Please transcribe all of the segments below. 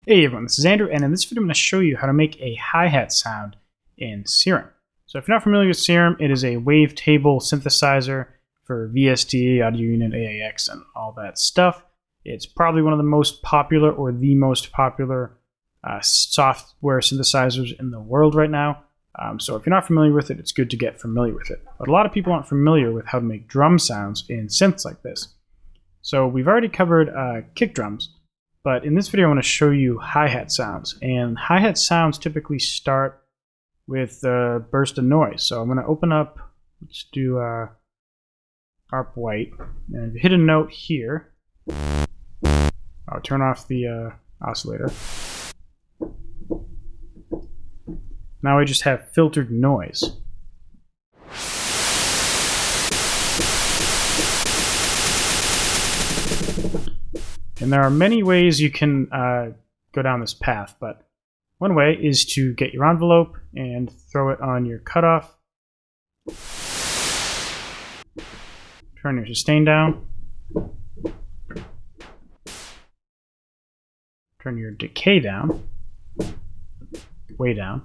Hey everyone, this is Andrew, and in this video I'm going to show you how to make a hi-hat sound in Serum. So if you're not familiar with Serum, it is a wavetable synthesizer for VST, audio unit, AAX, and all that stuff. It's probably one of the most popular or the most popular software synthesizers in the world right now. So if you're not familiar with it, it's good to get familiar with it. But a lot of people aren't familiar with how to make drum sounds in synths like this. So we've already covered kick drums. But in this video, I want to show you hi-hat sounds. And hi-hat sounds typically start with a burst of noise. So I'm going to open up, let's do ARP white. And if you hit a note here, I'll turn off the oscillator. Now I just have filtered noise. And there are many ways you can go down this path, but one way is to get your envelope and throw it on your cutoff. Turn your sustain down. Turn your decay down. Way down.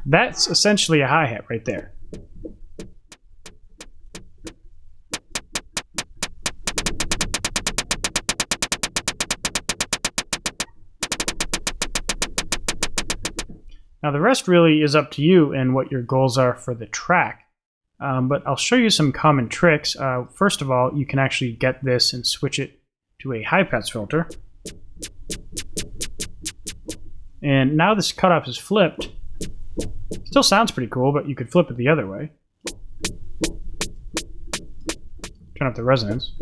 That's essentially a hi-hat right there. Now the rest really is up to you and what your goals are for the track. But I'll show you some common tricks. First of all, you can actually get this and switch it to a high-pass filter. And now this cutoff is flipped. Still sounds pretty cool, but you could flip it the other way. Turn up the resonance.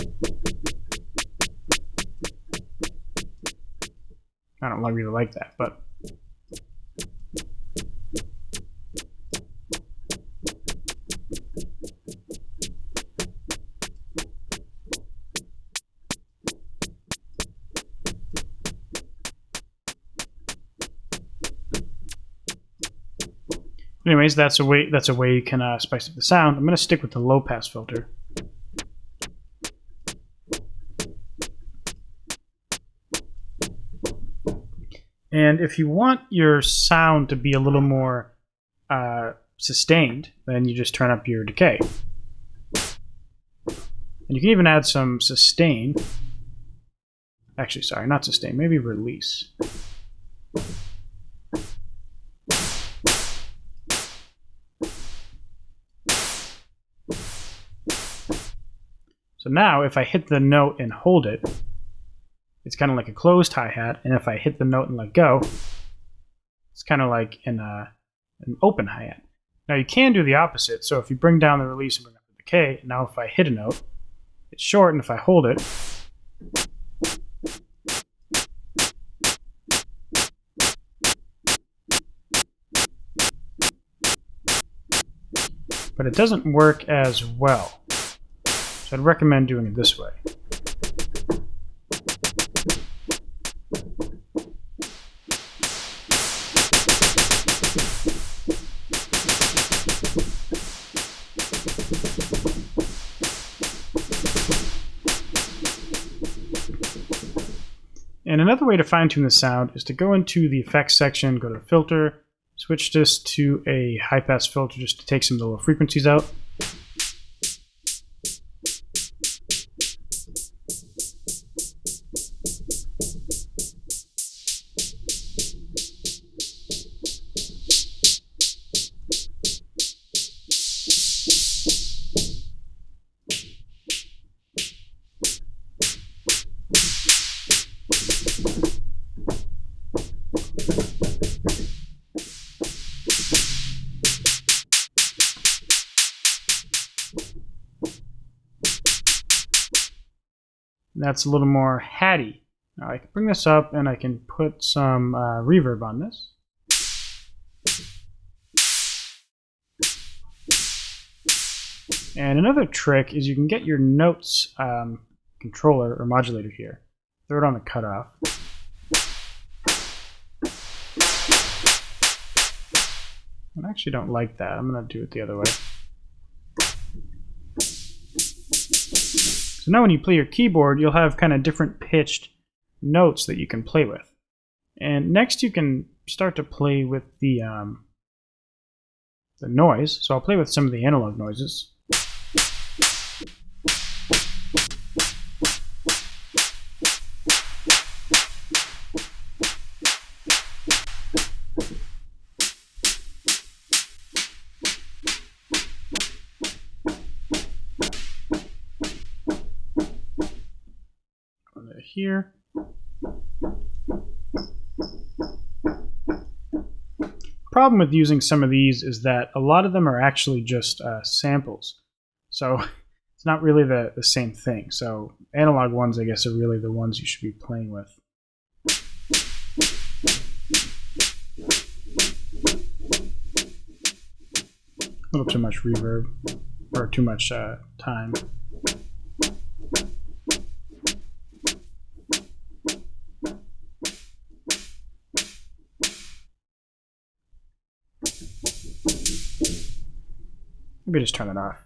I don't really like that, but anyways, that's a way you can spice up the sound. I'm going to stick with the low pass filter. And if you want your sound to be a little more sustained, then you just turn up your decay. And you can even add some sustain. Actually, sorry, not sustain, maybe release. So now if I hit the note and hold it, it's kind of like a closed hi-hat, and if I hit the note and let go, it's kind of like an open hi-hat. Now you can do the opposite, so if you bring down the release and bring up the decay, now if I hit a note, it's short, and if I hold it, but it doesn't work as well. So I'd recommend doing it this way. And another way to fine-tune the sound is to go into the effects section, go to filter, switch this to a high-pass filter just to take some of the low frequencies out. That's a little more hatty. Now I can bring this up and I can put some reverb on this. And another trick is you can get your notes controller or modulator here. Throw it on the cutoff. I actually don't like that. I'm going to do it the other way. So now when you play your keyboard, you'll have kind of different pitched notes that you can play with. And next you can start to play with the noise. So I'll play with some of the analog noises. Here. Problem with using some of these is that a lot of them are actually just samples, so it's not really the same thing. So analog ones, I guess, are really the ones you should be playing with. A little too much reverb, or too much time. Maybe just turn it off.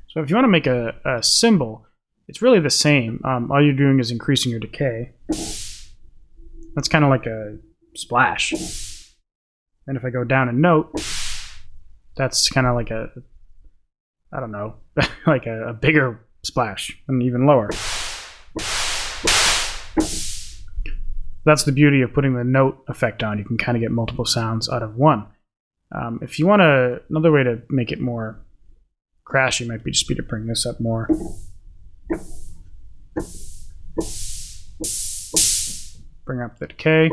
So if you want to make a cymbal, it's really the same. All you're doing is increasing your decay. That's kind of like a splash. And if I go down a note, that's kind of like a, I don't know, like a bigger splash and even lower. That's the beauty of putting the note effect on. You can kind of get multiple sounds out of one. If you want another way to make it more crashy, might be just to bring this up more. Bring up the decay.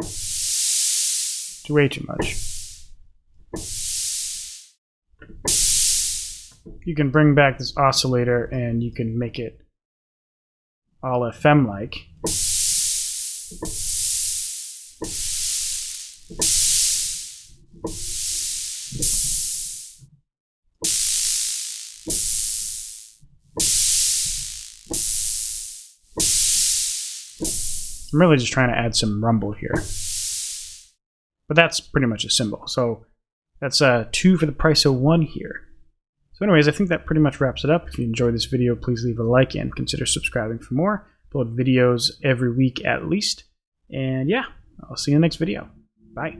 It's way too much. You can bring back this oscillator and you can make it all FM-like. I'm really just trying to add some rumble here. But that's pretty much a cymbal. So that's 2 for the price of 1 here. So anyways, I think that pretty much wraps it up. If you enjoyed this video, please leave a like and consider subscribing for more. Upload videos every week at least. And yeah, I'll see you in the next video. Bye.